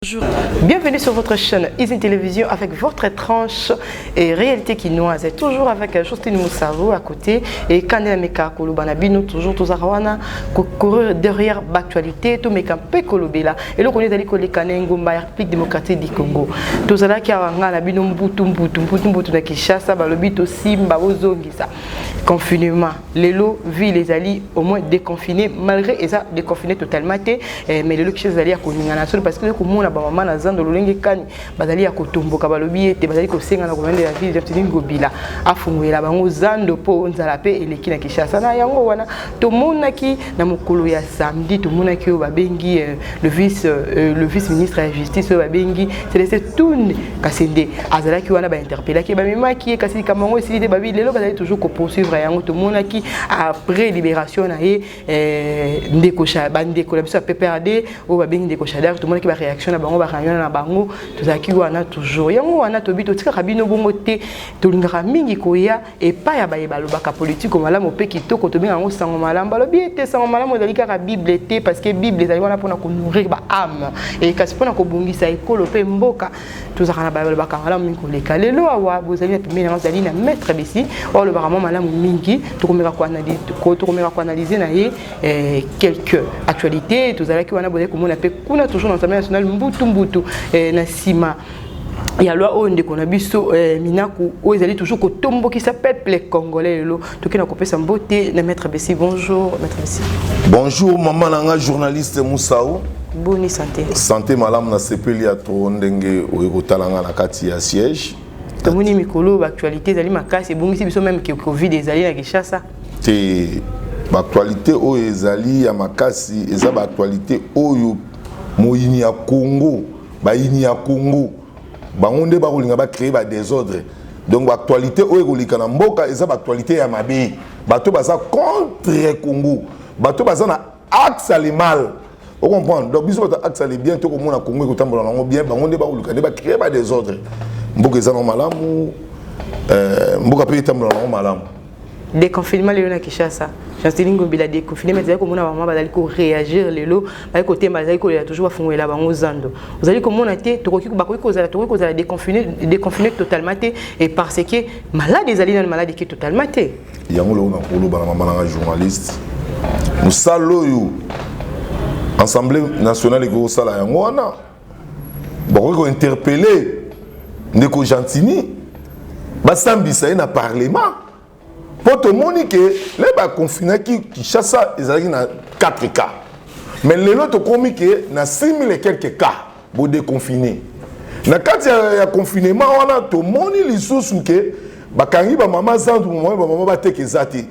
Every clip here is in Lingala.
Bonjour, bienvenue sur votre chaîne Easy Télévision avec votre tranche et réalité quinoise. Toujours avec Justine Moussavo à côté et Kandela Meka Kolobanabino, toujours tous à courir derrière l'actualité, tout Meka Pekolobela. Et là, on est allé coller Kanengomba, République démocratique du Congo. Tout ça là qui a un abino Mbutu na Kinshasa, Balobito Simba, Ozongisa. Confinement. Les lots, vie les alliés au moins déconfinés, malgré et ça déconfiné totalement. Mais les lots qui sont allés à Koningana parce que le commun maman na zando lolenge kani bazali ya kotomboka balobi ete bazali kosenga na komanda ya ville de Ngobila afungwela bango zando po nzala pe eleki na Kinshasa na yango wana to monaki na mokolo ya samedi to monaki o babengi le vice ministre de la justice o babengi c'est Toune Kasende azalaki wana ba interpellaki ba memaki kasi kamango esili ba ville lelo bazali toujours ko poursuivre yango to monaki après libération na ye ndeko sha bandeko la biso PPRD o babengi ndeko shadar to monaki ba réaction bango bakanyana na bango tozaki wana toujours yango wana tobito tika kabino bongo te tolingaka mingi koya epa ya bayeba lobaka politique malamu pe kitoko tobenga ngo sango malamu balobi ete sango malamu ezali kaka bible te parce que bible ezali wana pona ko nourrir ba âme et kasi pona ko bongisa ekolo pe mboka tozaka na bayeba malamu mingi koleka lelo awa bozali na pembe na zali na maître bisi o lobaka malamu mingi tokomeka ko analyser na ye quelques actualités tozalaki wana bozali komona pe kuna toujours dans l'Assemblée nationale Mbutu na sima ya loi onde kona biso minaku o ezali toujours ko tombo qui s'appelle peuple congolais lelo tokena ko pesa mbote na maître Bessi. Bonjour maître Bessi. Bonjour maman nanga journaliste Moussao. Boni santé. Santé malam na sepeli ya to ndenge o ekotalanga na kati ya siège. Tomoni mikolo ba actualité ezali makasi bongisi biso même que Covid ezali na Kinshasa. Te ba actualité o ezali ya makasi eza ba actualité oyo moyini ya Congo bayini ya Congo bangonde ba kolinga ba créer ba désordre donc actualité oyo kolika na mboka eza ba actualité ya mabe bato baza contre Congo bato baza na axe le mal on comprend donc biso bato axe le bien to ko mona Congo ko tambola nango bien bangonde ba kolika ba créer ba désordre mboka eza no malamu mboka pe tambola nango malamu déconfinement le na Kinshasa Justine Ngobila déconfiné mais comme on a maman bazali ko réagir lelo ba côté bazali ko toujours afungwela bango zando vous allez comme on a été tokoki ko za déconfiné totalement et parce que malade des alliés malade qui totalement yango lo na kolo bana maman na journaliste musalo yo Assemblée nationale ko sala yango wana ba ko interpeller ndeko Gentini ba sambisa na parlement. Pour tout le monde que les confinés qui chassent ils na 4 cas. Mais les autres commis que na 6000 et quelques cas pour déconfiner. Na quand il y a confinement on a tout le monde les sous que bakangi ba maman zandu ba maman ba teke zati.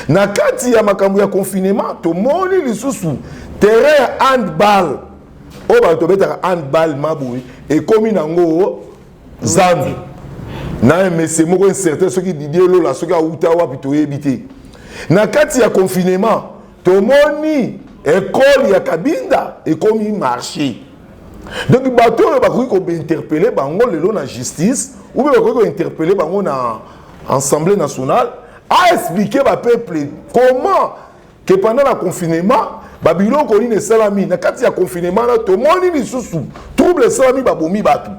Na quand il y a makambu ya confinement tout le monde les sous terrain handball. O ba to beta handball maboui et commis nango zandu. Na mais moko incertain ce qui dit là ce qui a utawa pito ebité na kati ya confinement to moni école ya Kabinda et comme marché donc bato ba ko interpeller bango lelo na justice ou ba ko interpeller bango na Assemblée nationale a expliquer ba peuple comment que pendant le confinement ba biloko ni salami na kati ya confinement na to moni ni susu trouble salami ba bomi batu.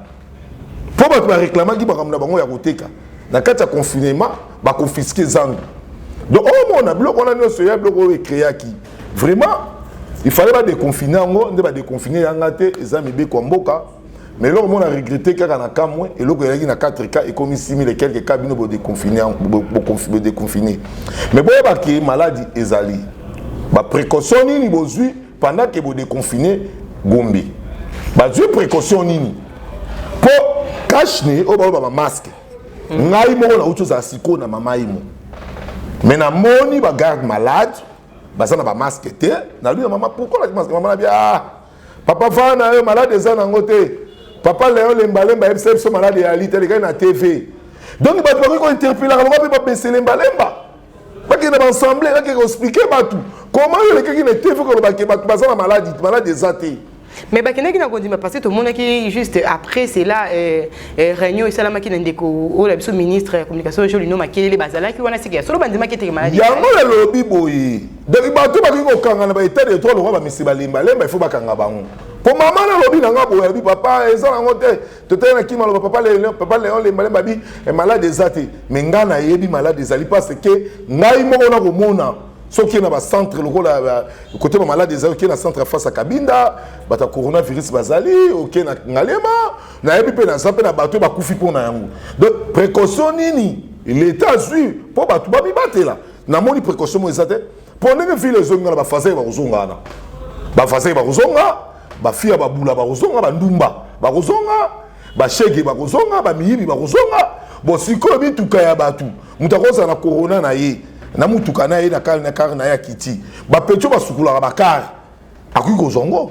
Pour que réclamer qui va ramener à côté dans le confinement va confisquer zando donc on a bloqué on a nos soya bloqué créé qui vraiment il fallait pas déconfiner on ne pas déconfiner yangaté ezami be komboka mais là on a regretté qu'il y a un cas moins et là il y a 4 cas et comme 6000 et quelques cas bino déconfiner déconfiner mais bon parce que maladie ezali ba précaution ni bozui pendant que vous déconfiner gombe ba du précaution ni pour cache-nez au bas ba masque ngai mo na auto za siko na mama imo mais na moni ba garde malade ba na ba masque te na lui maman pourquoi la masque maman na bien papa va na yo malade za na ngote papa Léon Lembalemba so malade ya ali tele na TV donc ba ko interpeller ba ba baisser Lembalemba ba ki na ensemble ba ki expliquer ba tout comment le ki na TV ko ba ki ba na malade za te. Mais bakene qui n'a pas dit parce que tout le monde qui juste après c'est là réunion et salama qui n'indéco ou la ministre communication et joli nom maquillé les bazala qui wana sikia solo bandima qui était maladie yango le lobby boy donc bato ba ko kanga na ba état de droit le roi ba misi ba lemba il faut ba kanga bango Pour maman, lobby n'a pas dit papa, ils ont rencontré. Tout est qui mal papa Léon les malades babi est malade des athées. Mais ngana yebi malade des ali parce que ngai mo na ko mona. Ce qui est dans le centre, le côté malade des athées qui est dans le centre face à Kabinda, bata coronavirus bazali, ok na ngalema, na yebi pe na sampe na bateau ba kufi pour na yango. Donc précaution nini, l'État suit pour bateau babi baté là. Na moni précaution mo ezate. Pour ne pas les zones ba fazer ba uzonga na. Ba fazer ba uzonga. Bafia babula bakozonga bandumba bakozonga bashege bakozonga bamiyibi bakozonga bosiko bituka ya batu mutakoza na corona na ye na mutuka na ye na kar na ya kiti bapecho basukula bakar akuyi kozongo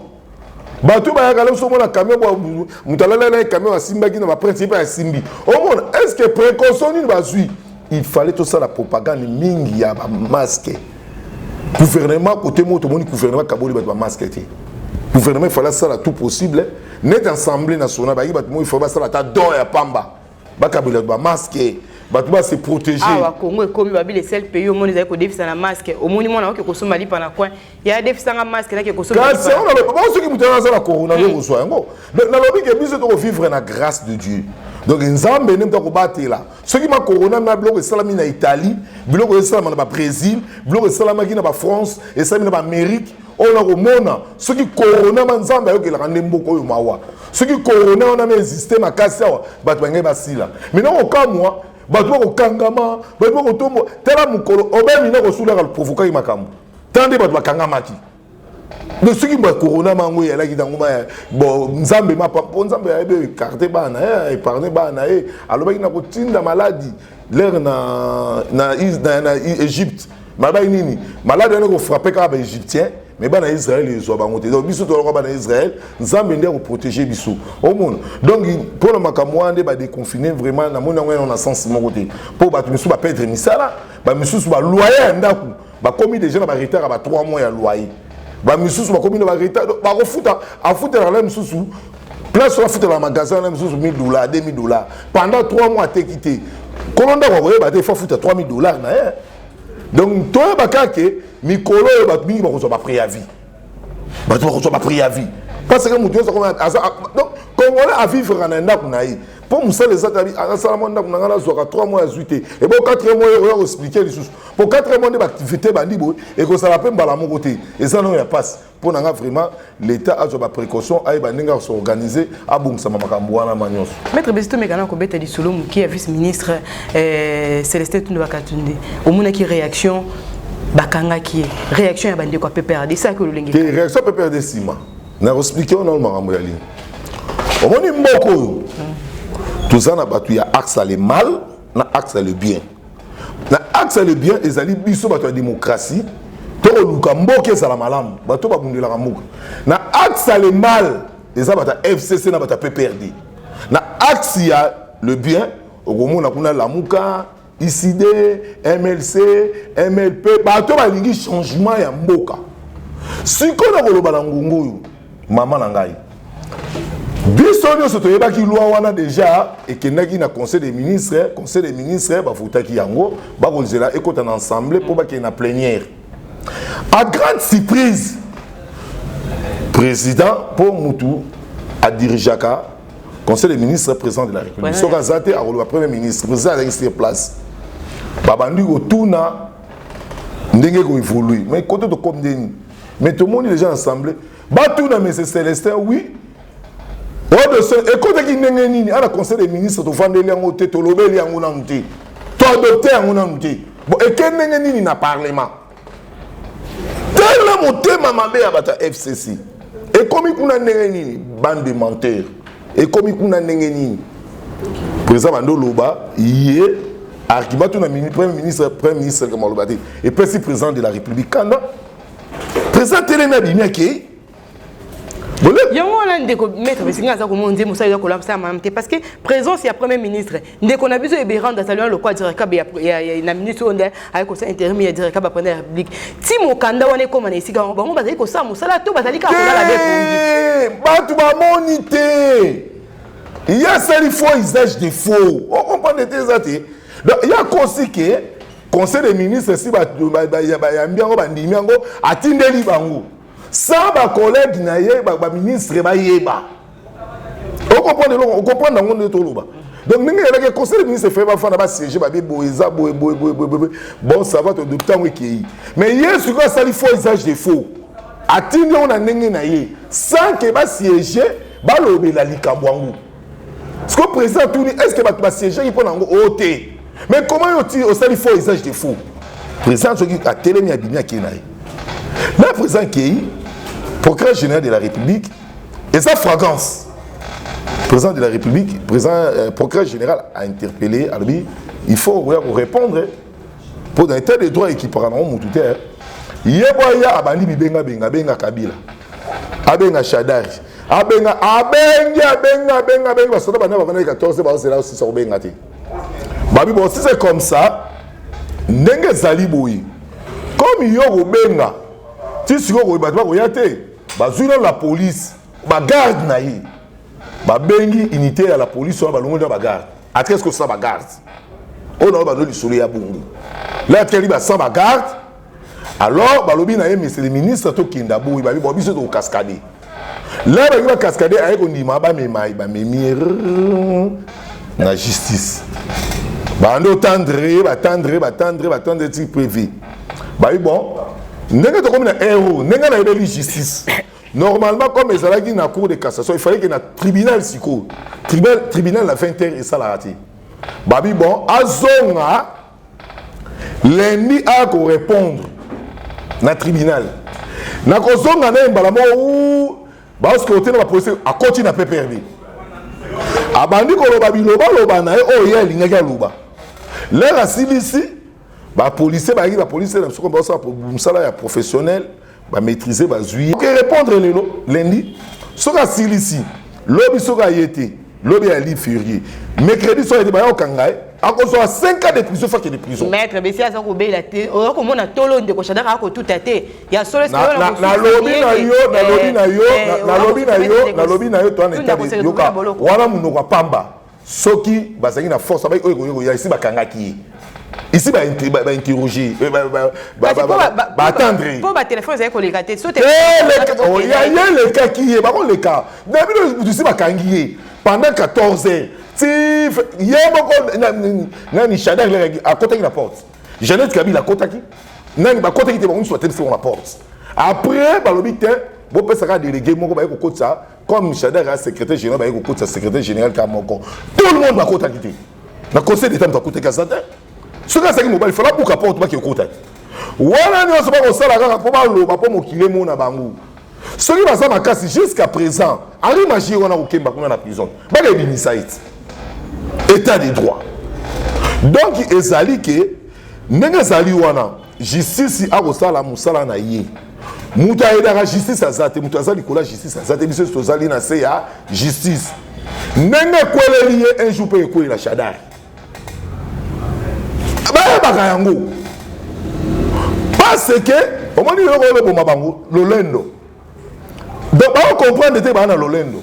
batu bayaka le somo na camion mutalala na camion asimba ki na ba principe ya simbi omona est-ce que précaution ni bazui il fallait tout ça la propagande mingi ya ba masque gouvernement côté moto moni gouvernement kaboli ba masque té. Le gouvernement, il fallait ça tout possible. Net assemblée nationale, il faut ça la don et pamba. Bakabila doit masquer, doit se protéger. Ah, Congo est comme les seuls pays au monde qui ont des défis à la masque. Au monde, on a que consomme Mali pendant quoi? Il y a des défis à la masque là qui consomme. Car c'est on a pas ceux qui nous dans la coronavirus. Donc dans le but que nous devons vivre la grâce de Dieu. Donc Nzambe n'aime pas combattre là. Ceux qui m'a corona na bloc salami na Italie, bloc salami na Brésil, bloc salami na France et salami na Amérique. On a remona ceux qui corona manzamba yo ke la rande mboko yo mawa. Ceux qui corona on a même existé na kasi awa batu bangai basila. Maintenant au cas moi, batu ko kangama, batu ko tombo, tela mukolo obemi na ko sula ka provoquer makambo. Tande batu bakangama ki. De ceux qui corona mango ya la ki danguma bon nzambe ma papa nzambe ya be carte bana épargner bana aloba ki na ko tinda maladie l'air na Égypte. Malade nini malade on ko frapper ka ba égyptien. Mais ben Israël ils ont bangoté donc biso to ba Israël nzambe ndé ko protéger biso au monde donc pour le makamwande ba déconfiner vraiment na mona on a sens mon côté pour ba misu ba perdre misala ba misu ba loyer ndaku ba commis déjà na ba retard ba 3 mois ya loyer ba misu ba commis na ba retard ba refuta a foutre la misu place la foutre la magasin la misu $1000 $2000 pendant 3 mois t'es quitté kolonda ko ba te faut foutre $3000 na donc toi bakake mikolo bat mingi bakozo ba préavis bat bakozo ba préavis parce que mutu ça comme donc congolais à vivre en ndako na yi pour musa les atabi asala mo ndako na ngala zoka 3 mois à zuité et bon 4 mois on expliquer les choses pour 4 mois d'activité bandi boy et que ça la peine bala mon côté et ça non ya passe pour nanga vraiment l'état a ba précaution ay ba ninga s'organiser a bungsa makambo wana manyos maître Besito Mekana ko beta di solo qui est vice-ministre Célestin Tundu Bakatunde au mona qui réaction bakanga qui réaction ya bandi ko PPRD ça que le lengi qui réaction PPRD sima na expliquer on a makambo ya ligne au moni mboko tout ça na batu ya axe le mal na axe le bien na axe le bien ezali biso batu ya démocratie to luka mboke za la malamu batu ba bundela kamuka na axe le mal eza bata FCC na bata PPRD na axe ya le bien okomona kuna lamuka ICD MLC MLP batu ba lingi changement ya mboka sikola koloba na ngungu maman na ngai biso nyonso toyebaki loi wana déjà ekendaki na conseil des ministres bafutaki yango bakozela ekota na assemblée pour bakende na plénière à grande surprise président pour mutu a dirigeaka conseil des ministres président de la République soka zate a relevé premier ministre président a sur place babandi kotuna ndenge ko évoluer mais côté de comme deni mais tout le monde les gens assemblée batuna mais c'est Célestin oui. Et quand il y a un conseil des ministres, tu vas aller en hôtel, tu vas aller en hôtel, tu vas adopter en hôtel. Bon, et quand il y a un parlement, tellement mon thème à la FCC. Et comme il y a une bande de menteurs, et comme il y a une président Bandoloba, il y a un premier ministre comme Olobate, et président de la République, président Téléna Bimiaki. Parce que présence il y a premier ministre dès qu'on a besoin de rendre saluer le quoi direct il y a une ministre on avec conseil intérim il y a direct ba première république Timo Kanda wane comme ici quand on va dire que ça musala to bazali ka la batu ba monité il y a ça il faut usage de faux on comprend des athées donc il y a aussi que conseil des ministres si ba ya mbiango ba ndimiango atindeli bango sans ba collègue na ye ba ministre ba yeba. On comprend dans monde to loba. Donc ninga le conseil ministre fait ba fana ba siéger ba boeza boe bon ça va te de temps qui. Mais hier ce que ça il faut usage de faux. Atindi on a ninga na ye sans que ba siéger ba lobela likabwangu. Ce que le président tout est-ce que va siéger il prend en OT. Mais comment au ça il faut usage de faux. Président qui a télé mi abimia qui na. Le président qui procureur général de la République et sa fragrance. Président de la République, procureur général a interpellé, a dit il faut répondre pour un tel de droit qui prendront mon tout terre. Yeboya abandi benga Kabila. Abenga Shadari. Abenga basoda bana bana 14 ba c'est là aussi sur benga té. Babi bon si c'est comme ça, ndenge zali boyi. Comme yo benga, ti siko ko ba koyate, bazui dans la police, ba garde na yi. Ba bengi unité à la police on ba longo dans ba garde. À qu'est-ce que ça ba garde? On a ba no lisolo ya bungu. Là teli ba sans ba garde. Alors ba lobi na ye monsieur le ministre to kinda boyi ba bi bo biso to cascader. Là ba va cascader avec on dit ma ba memai ba memir na justice. Ba ndo tendre ti privé. Bah bon, n'est-ce pas comme un héros, n'est-ce pas une justice. Normalement, comme ils allaient dans la cour de cassation, il fallait qu'il y ait un tribunal psycho. Tribunal la 20h et ça l'a raté. Bah bon, Azonga, lundi a qu'on répondre dans le tribunal. N'a qu'on zonga n'a pas la mort ou parce que l'hôtel va police à continuer à pas perdre. Abandi ko loba biloba na oh yeah linga loba. Là la ici. Les policiers, les policiers, les professionnels, maîtriser, répondre lundi. Ce qui est ici, lobby soga yété, lobby à férié. Mercredi soir il y a kangai, à cause de 5 ans de prison, faut qu'il y ait de prison. Maître, mais si à ça qu'on paye la tête, on a tout le monde de cochon d'arc tout à terre. Il y a seulement na lobby na yo, toi n'es pas yoka. Voilà mon noa pamba. Soki, basagi na force, il y a ici bakanga qui. Ici, va interroger, va attendre. Pour ma téléphone, vous avez collé la tête. Il y a le cas qui est, le cas. Depuis le pendant 14 heures, il y a un chadar à côté de la porte. Jeannette Kabila à côté qui n'a pas côté qui était sur la porte. Après, l'hôpital, bon, peut sera délégué, mon gars, ça, comme Chadar a secrétaire général, secrétaire général, tout le monde va côté qui était. Le conseil d'État va côté Kazata. Ce que c'est que il faut la boucle porte pas qui côté. Voilà nous sommes pas au salaire pour pas pour mokiler mon abangu. Ce qui va ça ma casse jusqu'à présent, Henri Magie on a au Kemba dans la prison. Ba ga bini site. État de droit. Donc ezali que ndenge zali wana justice a kosala musala na ye. Mutu aidaka justice azate mutu azali kola justice azate biso tozali na se ya justice. Ndenge kweleli un jour pe ko la Shadari. Parce que, au moment où on a Lolendo, donc on comprend que c'est Lolendo.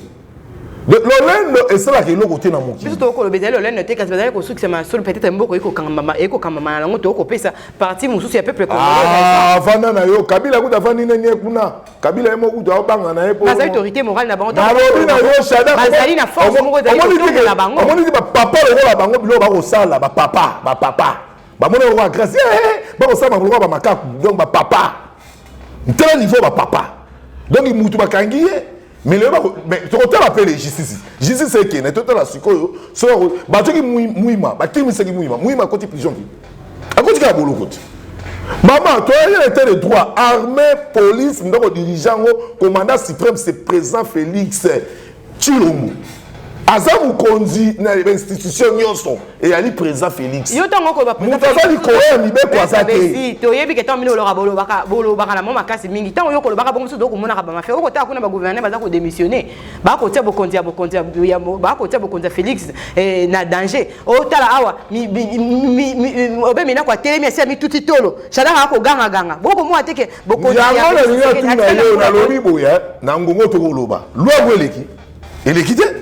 Lolendo est ça qui est le côté de mon qui. Surtout que le Lolendo était quand même construit c'est ma seule petite mboko eko kangama eko kangama na ngoto ko pesa parti mususu ya peuple congolais. Ah, vana na yo Kabila kuta vani nene kuna. Kabila emo kuta obanga na epo. Parce autorité morale na bango. Na lobi na yo Shada. Bazali na force moko za yo na bango. On dit papa le la bango bilo ba ko sala ba papa. Ba mona roi grâce ba ko sala ba roi ba makaku donc ba papa. Tel niveau ba papa. Donc il mutu ba kangiye. Mais tu as appelé justice. Justice c'est qui? Tu as la sikoyo. Bah tu qui mouima. Bah qui c'est qui mouima? Mouima côté prison. À côté de la bolo côté. Maman, tu as l'état de droit. Armée, police, nous dirigeant, commandant suprême, c'est président Félix Tshilombo. Azam kondi na institution nyonso et ali président Félix. Yo tango ko ba président. Mutazali koya mibe kwa zate. Si to yebi ke tamino lo rabolo baka na mama kasi mingi. Tango yo ko lo baka bongo so do ko mona ka ba mafe. Ko ta kuna ba gouverner ba za ko démissionner. Ba ko tia bo kondia ya ba ko tia bo kondia Félix na danger. O tala awa obe mina kwa tele mi sia mi tuti tolo. Shada ha ko ganga. Boko mo ateke bo kondia. Ya na lobi boya na ngongo to ko loba. Loi weleki. Elekite.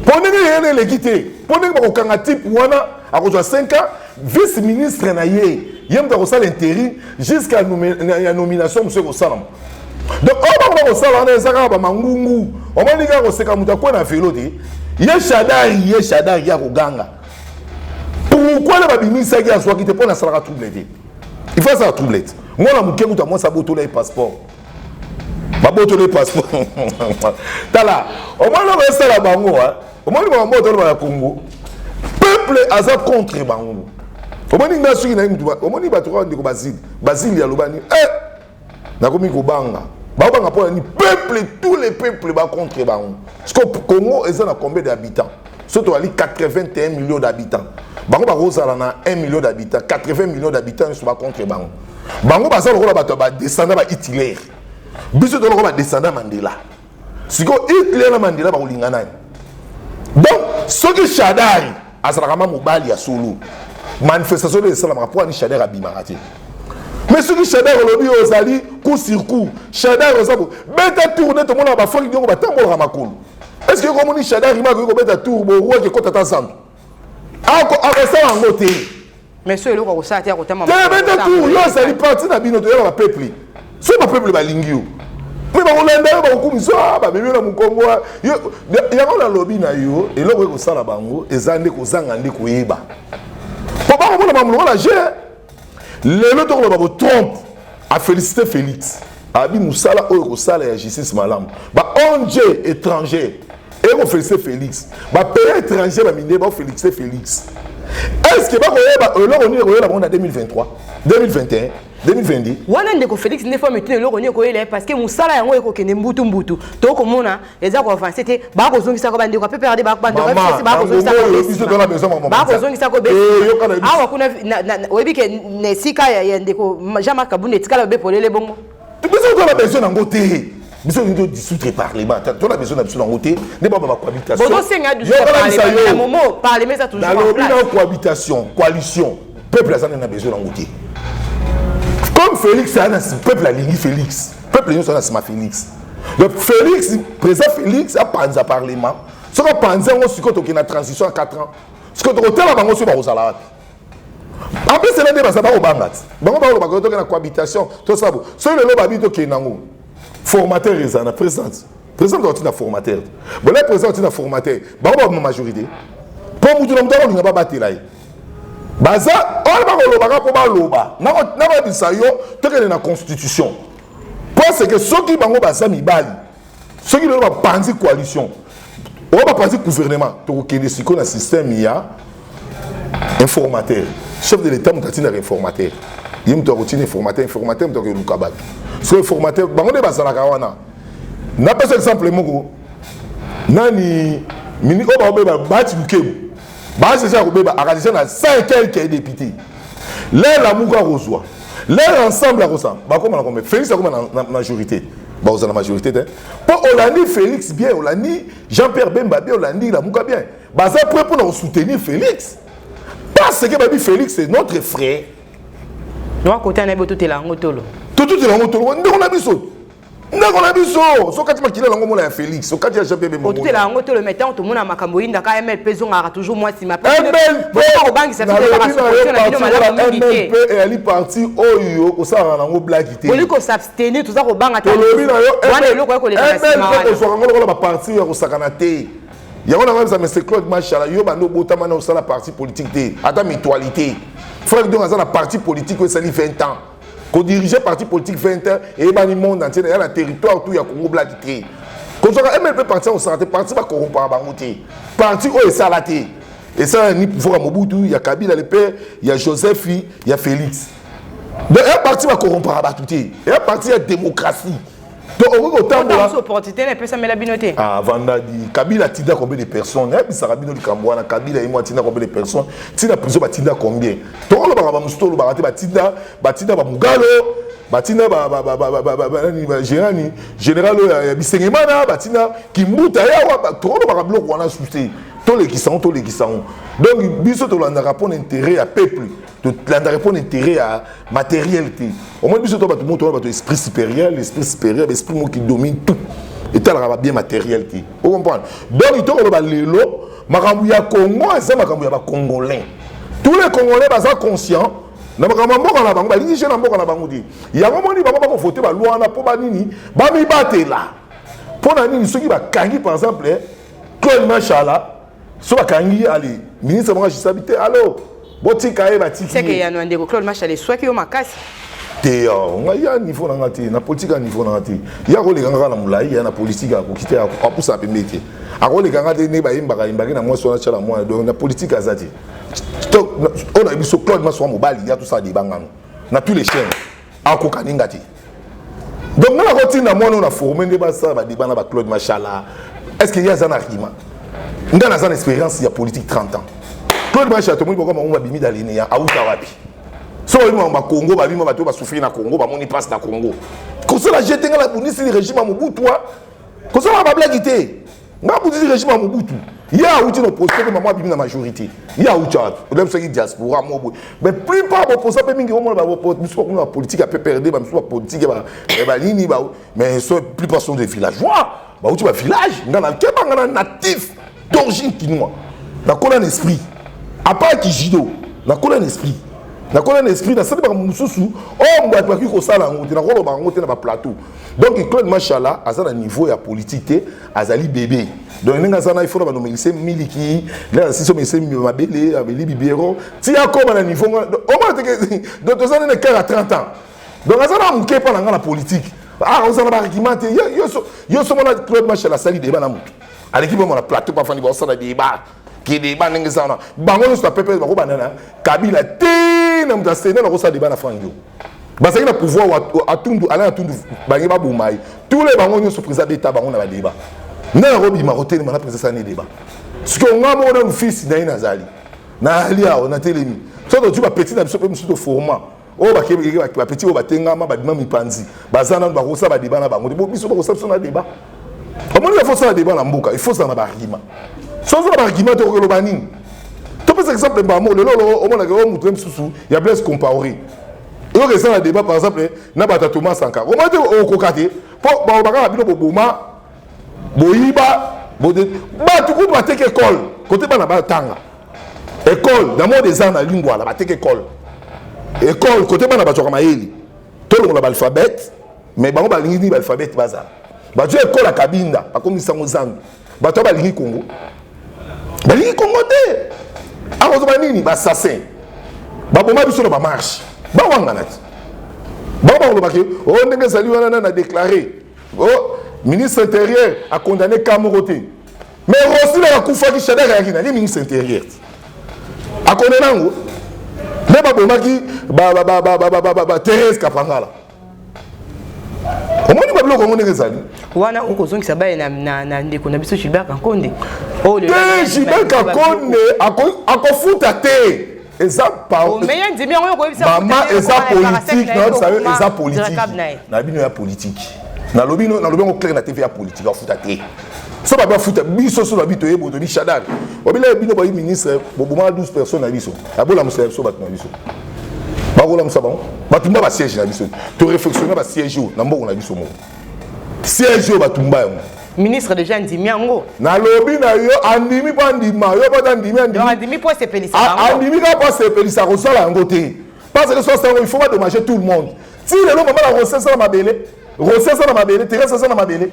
Pendant que les quitter, pendant que vous type wana à cause de 5 ans, vice-ministre na yé, yem da kosala intérim jusqu'à la nomination monsieur Kosalam. Donc, on va ça, on a un mangungu. On va dire que c'est comme tu as vélo. Il y a Shadar, il y a Roganga. Pourquoi le babimi ça qui a soit qui te prend la salle à troublette? Il faut ça à troublette. Moi, la mouké, moi, ça botte les passeports. Ma botte les passeports. T'as là. Au moins, on va ça la bango. Au moins, on va dans le Congo. Peuple a ça contre bango. Au moins, il y a ceux qui n'ont pas. Au moins, il y a trois ans de Basile. Basile, il y a le bani. N'a commis qu'au banga. Banga pour le peuple, tous les peuples va contre bango. Parce que le Congo est à combien d'habitants? Surtout à 81 millions d'habitants. Bango ba rosa na 1 million d'habitants, 80 millions d'habitants sont contre bango. Bango ba ça le descendant ba Hitler. Biso to le descendant Mandela. Si ko Hitler na Mandela ba olingana. Donc ce que Shadari azalaka mobali ya solo. Manifestation de salam rapport ni Shadari abimarati. Mais ce que Shadari lobi ozali coup sur coup. Shadari ozabo beta tourner to mona ba faki ndongo ba tambola makolo. Est-ce que comme ni Shadari ma ko beta tour bo roi ke kota ta santo. Mais ce là ko ça tia ko tama. Tout là ça li parti na bino to ya ba peuple. Ce ba peuple ba lingio. Mais ba olanda ba ko miso ba bebe na mukongo. Ya ko la lobby na yo et lo ko sala bango ezande ko zanga ndi ko yeba. Ko ba ko na mamulo la je. Le lo to ko ba bo trompe a féliciter Félix. Abi musala o ko sala ya justice malam. Ba onje étranger. Et on félicite Félix. Ma pays étranger va miner, on félicite Félix. Est-ce que on est en 2023, 2021, 2022? On a Félix ne faut mettre le parce que Moussala yango eko kene mbutu mbutu. To komona eza ko avancer c'était ba ko zongisa ko bande ko pe perdre ba ko zongisa ko be. Ah kuna webi ke ne sika ya ndeko Jean-Marc Kabune tikala be polele bongo. Tu peux la personne en côté. Nous sommes dissoudre le Parlement. Tu as besoin d'absolument voter. N'est pas ma cohabitation. Bon, c'est un moment Parlement ça toujours. Dans la cohabitation, coalition, peuple a besoin d'en voter. Comme Félix, le peuple a ligné Félix. Le peuple a ligné Félix. Le Félix, président Félix a pensé au Parlement. Ce qu'on pense, c'est qu'il y a une transition à 4 ans. Ce qu'on a dit, c'est qu'il y a en plus, c'est l'un des bases au Bangat. Donc, on va la cohabitation. Tout ça. Celui le lobby qui est dans formateur est la présidente. Président doit être formateur. Bon, le président est formateur. Bon, on va majorité. Pour nous, on ne va pas battre là. Baza, on va pas loba. Na va dire ça yo, tout est dans la constitution. Parce que ceux qui bango baza mibali, ceux qui doivent penser coalition, on va penser gouvernement. Donc, il y a un système, il y a informateur. Chef de l'État, il y a un informateur. Il y a un informateur, informateur, il y a un kabal. Ce informateur, bango de bazala kawana. Na pas exemple moko. Nani mini oba oba bati bukebu. Ba c'est ça oba arrangé na 5 quelques députés. Là la muka reçoit. Là ensemble ensemble. Ba comme on a Félix comme na majorité. Ba aux la majorité hein. Pour Olandi Félix bien, Olandi Jean-Pierre Bemba bien, Olandi la muka bien. Ba ça prêt pour nous soutenir Félix. Parce que Babi Félix c'est notre frère. Nous à côté on a tout là ngotolo. Tout est là ngotolo. On a biso. On a biso. So quand tu m'as lango la Félix, so quand tu as Jean-Pierre Bemba. Tout est là ngotolo mettant tout le monde à makambo inda ka MLP zonga toujours moi si ma MLP au banque ça fait MLP et ali parti oyo ko sa na ngo blaguité. Oli ko s'abstenir tout ça ko banga ta. Tolobi na yo. MLP ko so ngo ba parti ko sakana te. Il y a un M. Claude Machala, il y a un parti politique, il y a une mutualité. Frère, il y a un parti politique qui a 20 ans. Qu'on dirigeait parti politique 20 ans et il y a le monde entier, il y a le territoire où il y a Congo Bladité. Quand on a MLP parti, on s'arrête, parti va corrompre à Bangoté. Parti où il y a Salaté. Et ça, il y a pouvoir à Mobutu, il y a Kabila le père, il y a Joseph, il y a Félix. Donc, un parti va corrompre à Batouté. Et un parti, il y a démocratie. Donc, on autant de opportunité, les personnes la binoté. Ah, Vanda dit Kabila Tinda combien de personnes? Eh, ça rabino Likambouana, Kabila et moi Tinda combien de personnes? Tinda prison Tinda combien? Donc, on va Mustolo Barate Batinda, Batinda Bamugalo, Batinda Général Bisengemana, Batinda Kimbuta, tout le monde va bloquer souci. Tous les qui sont. Donc, biso to landa répondre intérêt à peuple, to landa répondre intérêt à matérialité. Au moins biso to ba tout monde to esprit supérieur, l'esprit qui domine tout. Et tel va bien matérialité. Vous comprenez? Donc il to ba lelo, makambu ya Congo, ça makambu ya ba congolais. Tous les Congolais sont conscients na makambo mboka na bango balingi je na mboka na bango di yango moni bango bako voter ba loi na po ba nini ba mi batela po na nini soki ba kangi par exemple Claude Machala so ba kangi ali ministre bango jisabité allo botika e batiki c'est que ya no ndeko Claude Machala soit ki yo makasi te on ya niveau na ngati na politique niveau na ngati ya ko le kanga na mulai ya na politique ko kité ko pousa pembete akole kanga te ne ba imbaka imbaki na mwaso na chala mwa donc na politique azati on a biso Claude Machala mobali ya tout ça débat ngano na tous les chaînes akoka ningati donc na ko tina mwana na formé ne ba ça ba débat na ba Claude Machala est-ce qu'il y a un argument ndana za expérience ya politique 30 ans Claude Machala to mo boko ma bimi dalini ya auta wapi so ils m'ont Congo ba bima bato ba souffrir na Congo ba moni passe na Congo ko so la jeter la police régime à Mobutu ko so la ba blaguité nga police régime à Mobutu ya outi no poster que maman bimi na majorité ya outi même ceux qui diaspora mo mais plupart opposants pe mingi mo ba na politique a peu perdre ba so politique ba nini ba mais so plupart sont des villageois ba outi ba village ngana ke ba natif d'origine quinois na kola un esprit à part Kijido na kola un esprit na kola l'esprit na sali ba mususu o mbwa twaki ko sala ngote na kolo ba ngote na ba plateau donc Claude Machala a ça na niveau ya politique azali bébé donc ninga sana il faut ba nomeliser miliki là si so mese mabele abeli bibero ti ya comme na niveau o ma te donc to sana ne à 30 ans donc azana muke pa na politique ah on ça na argumenté yo so mona Claude Machala sali débat na mutu aleki ba na plateau pa fani ba ça na débat qui débat ninga sana bango so pepe ba ko banana Kabila na mta séné na ko sa débat na frango ba ça na pouvoir à tundu ala tundu bangi ba bomai tous les bango nyo président d'état bango na ba débat na robi ma hôtel na président ça ne débat ce que on a mon fils na inazali na ali a on a telemi so to tu ba petit na biso pe musu to format o ba kebe ba petit o ba tengama ba dima mipanzi ba zana ba ko sa ba débat na bango biso ba ko sa na débat comment il faut ça na débat na mboka il faut ça na ba argument so ça ba argument to ko lo banini. Par exemple, il y a Blaise Compaoré. Il y a un débat, par exemple, il y a Thomas Sankara. Comment est-ce que vous avez dit que vous avez une école. Côté de la tanga. École, dans le monde des ans, la lingua, la école. École, côté de la Bachoramaïli. Tout le monde a l'alphabet, mais il y a l'alphabet bazar. Il y a l'école à Kabinda, comme ils sont aux Andes. Il y a l'école Congo. Il y a Congo. Akozoba nini ba assassin ba boma biso ba marche ba wanganati ba ba lobaki o ndenge zali wana na déclaré o ministre intérieur a condamné Kamoroté mais aussi la kufa ki shadaka yakina ni ministre intérieur a condamné ngo mais ba boma ki ba Thérèse Kapangala omoni ba biloko ndenge zali wana ukozongisa baye na ndeko na biso Gilbert Kakonde oh le Gilbert Kakonde akofuta te eza pa mais il dit bien on ko bisa maman eza politique non ça eza politique na bino ya politique na lobino on clair na TV ya politique afuta te so ba futa biso so na bito yebo to bi Shadak obila bino ba ministre boboma 12 personnes na biso abola musa so bat na biso bakola musa bon batumba ba siège na biso to réflexionner ba siège na mboko na biso mo siège batumba yango ministre déjà ndimi yango na lobi na yo andimi pa ndima yo pa ndimi andimi po se pelisa andimi ka pa se pelisa ko sala yango te parce que ça il faut pas dommager tout le monde si le maman la recette na mabele Thérèse ça na mabele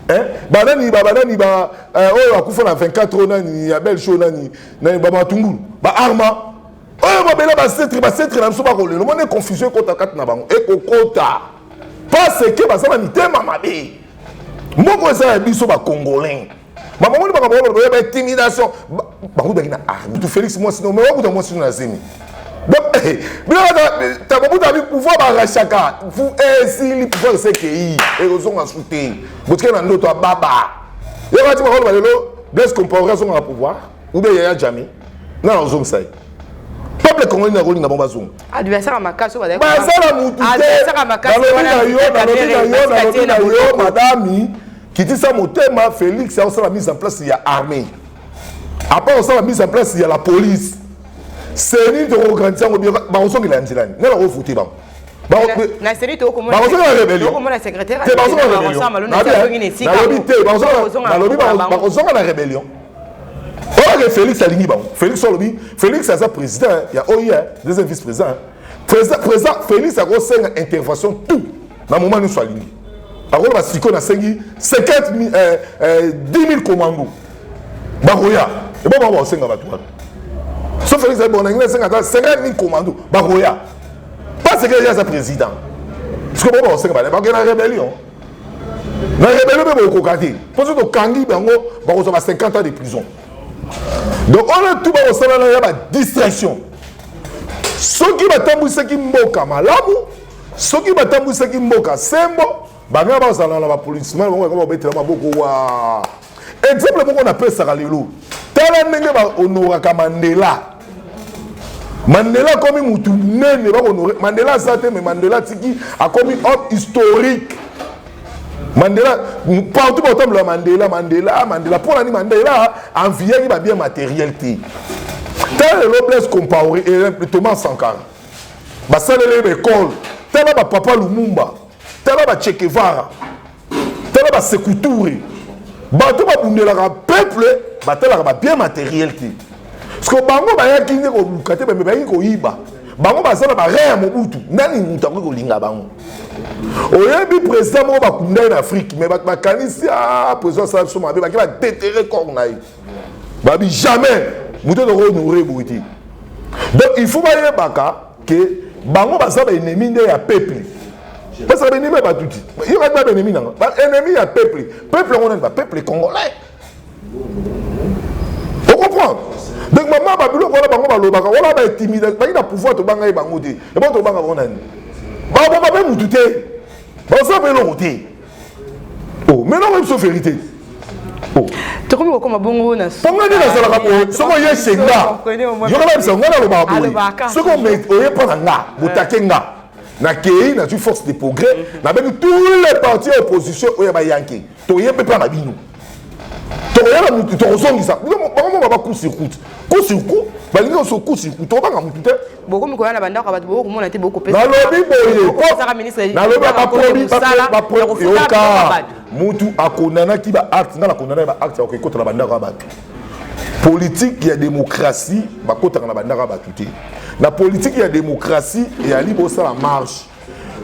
hein banani ba oh akufa na 24 ans nani ya belle show nani ba matungulu ba arma oh mabele ba centre na so ba ko le monde confusion ko ta kat na bango e ko kota parce que ba ça na mitema mabe moko ça biso ba congolais maman moni ba ba intimidation ba ko na arme Félix moi sinon mais wa ko moi sinon na zemi donc bien ta babuta bi pouvoir ba rachaka vous si le pouvoir c'est que et ils ont soutenir botka na ndoto baba et va ti ba ko ba lelo Blaise Compaoré son à pouvoir ou bien Yaya Jammeh na na zong sai peuple congolais na rolinga bomba zong adversaire makaso ba ça la mutu adversaire makaso na yo madame qui dit ça motema Félix a aussi la mise en place il y a armée après on la mise en place il y a la police c'est ni de organiser ba osongi la nzilani na la refuter ba na série to ko mo na secrétaire na rébellion oh Félix alingi ba Félix a sa président il y a OIA deuxième vice-président Président Félix a reçu une intervention tout. Dans le moment où nous sommes allés. Alors, on a 50 000, 10 000 commandos. Baroya. Et bon, on va aussi sauf Félix a dit, on a 50 000 commandos. Baroya. Parce qu'il y a un président. Parce que bon, on va aussi une rébellion. La rébellion, on va regarder. Parce que Kangi, on va 50 ans de prison. Donc, on a tout une distraction. Ceux qui battent qui mboka malamu, ceux qui battent qui mboka sembo, banga bazala la police, mal on va mettre la maboko wa. Exemple on appelle ça lelo. Tala ndenge ba honoraka Mandela. Mandela comme mutu nene ba honorer. Mandela zate mais Mandela tiki a comme homme historique. Mandela partout au temps Mandela pour l'année Mandela envié qui va bien matérialité. Tel le Blaise Compaoré et Thomas Sankara. Basale l'école. Tel le Papa Lumumba. Tel le Che Guevara. Tel le Sékou Touré. Bato ba bundela peuple, batel la bien matérialité. Parce que bango ba yakine ko lukate ba ba ko yiba. Bango ba sala ba rien Mobutu. Nani muta ko linga bango. Oyebi président mo ba kunda en Afrique mais ba kanisi président ça so ma ba ki ba déterrer corps naï. Babi jamais Mouton de honorer Bouti. Donc il faut pas y baka que bango basa ba ennemi de ya peuple. Parce que ennemi ba tout. Il y a pas d'ennemi non. Ennemi ya peuple. Peuple on est peuple congolais. Vous comprenez? Donc maman ba bilo ko bango ba lobaka wala ba timide ba ina pouvoir to banga bango te. Et bon to banga on nani. Ba ba mutu te. Ba ça be lo te. Oh, mais non même sauf vérité. Oh. Tu comme comment bongo na. Bongo ni na sala ka po. Soko ye senga. Yo ka ba ngana lo ba boy. Soko me oye pa nga, butakenga. Na kei na tu force de progrès, na ben tous les partis opposition oye ba yanki. To ye pe pa na bino. To ye na mutu to zongi sa. Bongo ba coup sur route. Coup sur coup, ba linga so coup sur coup. To ba nga mutu te. Boko mi ko na banda ka ba boko mo na te boko pesa. Na lobi boye. Saka ministre. Na lobi ba probi ba probi yoka. Mutu akondana ki ba acte na kondana ba acte ko kota la banda ka ba. Politique ya démocratie ba kota na banda ka ba tuté. Na politique ya démocratie et ali bo ça la marche.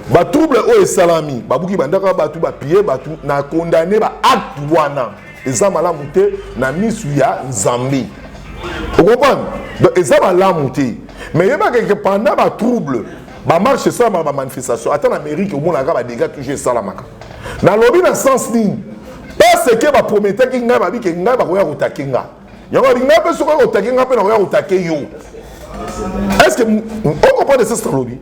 Ba trouble o salami, ba buki banda ka ba tu ba pied ba tu na condamner ba acte wana. Ezama la muté na misu ya Nzambi. Vous comprenez? Donc ezama la muté. Mais yeba que pendant ba trouble, ba marche ça ba manifestation, attends l'Amérique au monde a dégâts toucher ça la maka. Na lobby na sens ligne. Parce que ba promettait que nga ba bi que nga ba ko ya utakinga. Yango nga pe soko utakinga pe na ko ya utake yo. Est-ce que on comprend de ce lobby?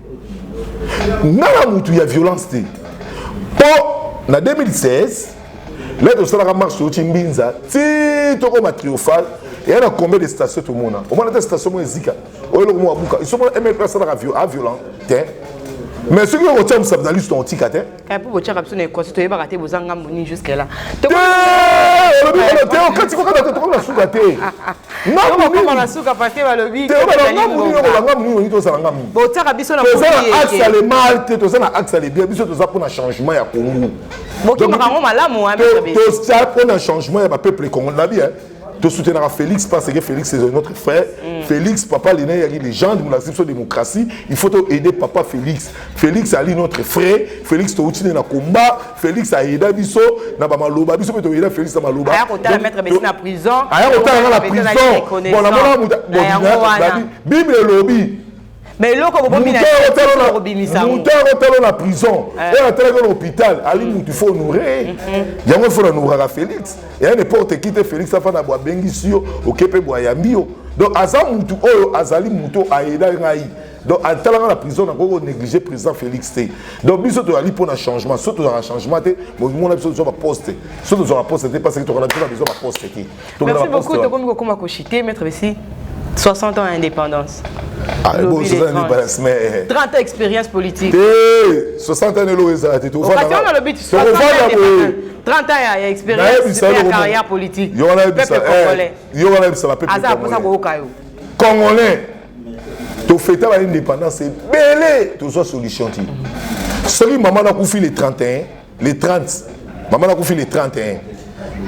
Nga mutu ya violence té. Pour na 2016, l'aide au salaire marche au Chimbinza, ti toko ma triomphal. Il y a combien de stations tout le monde? Au moins, des stations Zika. Ils sont aimés personne à violent. Mais ceux qui ont retenu ça dans l'histoire antique, pour votre rapide, ne constituez pas rater vos engagements jusqu'à là. Quand tu vois la sougaté. Non, comment la souga parce que le lobby. Votre rabisso n'a pas axe à les mal, tu as un axe à les bien, tu as pour un changement à Congo. Donc, tu as pour un changement à peuple congolais. Tu soutiendras Félix parce que Félix c'est notre frère. Félix, papa, il y a des gens de la démocratie. Il faut aider papa Félix. Félix a notre frère. Félix a soutenu le combat. Félix a aidé Bisso. N'a pas maloba. Bisso peut aider Félix à maloba. Il y a mettre Bessine en prison. Il y a la prison. Bon, la Bible et lobby. Mais l'autre, on a la prison, on a l'hôpital, il faut nourrir. Il faut nourrir à Félix. Et n'importe qui Félix a fait un bois bengisio, au Kepe Boyambio. Donc, Azam Moutou, Azali Moutou, Aïda Raï. Donc, à la prison, on a négligé le président Félix. Donc, il faut aller pour un changement. Surtout dans un changement, on a besoin de poster. Surtout dans un poste, parce que tu as besoin de poster. Merci beaucoup, comment cochiter, maître Bessi. 60 ans d'indépendance. Ah, bon, 60 ans d'indépendance, mais... 30 ans d'expérience politique. 60 ans de l'OSA. 30 ans d'expérience de carrière politique. Il y aura ça. Congolais. Tu fais l'indépendance, c'est belé. Tu as une solution. Celui maman a confié les 31, les 30. Maman a confié les 31.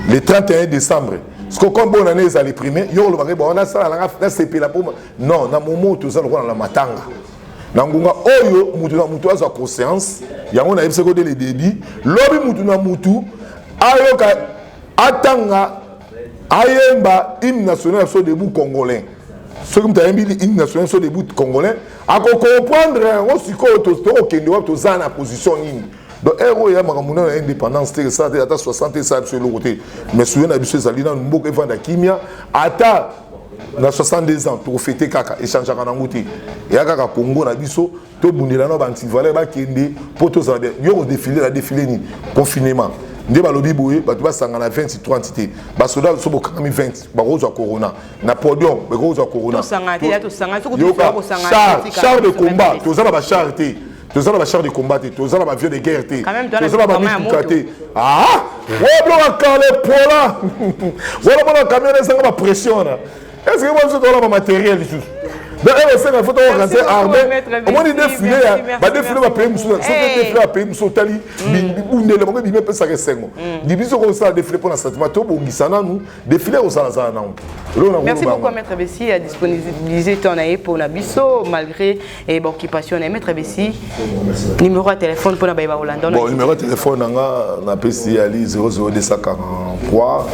Le 31 décembre. Parce que quand bonne année ça les primés, on a ça la CP la pomme. Non, dans moment tout ça on a la matanga. Nangunga oyo mutu na mutu aza conscience yango na yebise ko de le débit lobi mutu na mutu ayoka atanga ayemba hymne national so debout congolais ce que mutayembi hymne national so debout congolais ako comprendre on siko to kende wa to za na position nini donc héros ya makamuna na indépendance te ça ata 60 ça sur le côté mais souvenez na biso ezali na mboka evanda kimia ata na 62 ans pour fêter kaka échange kana nguti ya kaka Congo na biso to bundela na bantivalé ba kende pour to za yo défiler la défiler ni confinement nde balobi boye bato basanga na 20 30 te basoda so bokami 20 bakozwa corona na podium bakozwa corona to sanga te to sanga to ko sanga char de combat to za ba char te to za ba char de combat te to za ba avion de guerre te to za ba mituka te ah ouais bloka kale pola wala bona camion ezanga ba pression na est-ce que vous avez un matériel ici? D'ailleurs, il faut organiser armée. Au moins, il défilé, il défilé va payer monsieur. Si il défilé va payer monsieur Tali, il ne le manque bien pas ça que c'est moi. Division comme ça défilé pour la sentiment tout bon gisana nous défilé au ça ça non. Merci beaucoup Maître Bessi à disponibiliser ton aide pour la biso malgré l'occupation de Maître Bessi. Numéro de téléphone pour la Baïba Hollande. Bon numéro de téléphone na PCI ali 00243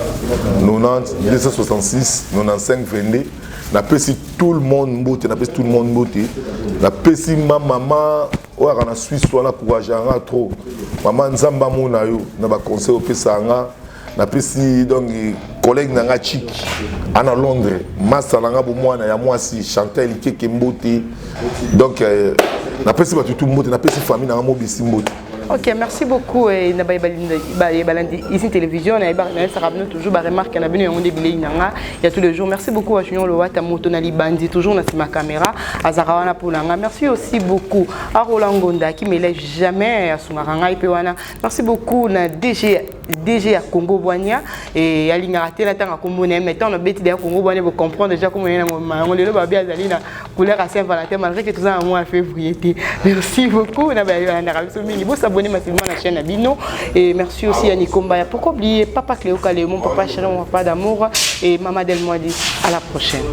90 266 95 22. Na pesi tout le monde mbote na pesi tout le monde mbote na pesi ma maman oya na Suisse wana courage nga trop maman nzamba mona yo na ba conseil opesa nga na pesi donc collègue nanga chiki ana Londres masala nga bo mwana ya mwasi Chantal Keke mbote donc na pesi ba tout mbote na pesi famille nanga mobisi mbote. Ok, merci beaucoup. Ici télévision, toujours remarque il y a tous les jours. Merci beaucoup à Junior Loa, Tamotonali Bandi, toujours dans ma caméra, à Zarawana Poulanga. Merci aussi beaucoup à Roland Gonda qui ne me laisse jamais à Soumaranga et Pewana. Merci beaucoup à DG à Congo Boigna et à l'Ingarate, la Tanga Combo, mettant le bêtise à Congo Boigna pour comprendre déjà comment on est là, bien la couleur à Saint-Valentin, malgré que tout ça en mois février. Merci beaucoup. Abonnez massivement à la chaîne Abino et merci aussi à Nikomba. Pourquoi oublier Papa Cléo Kalé, mon papa Chalon, papa d'amour et Maman Delmoidi. À la prochaine.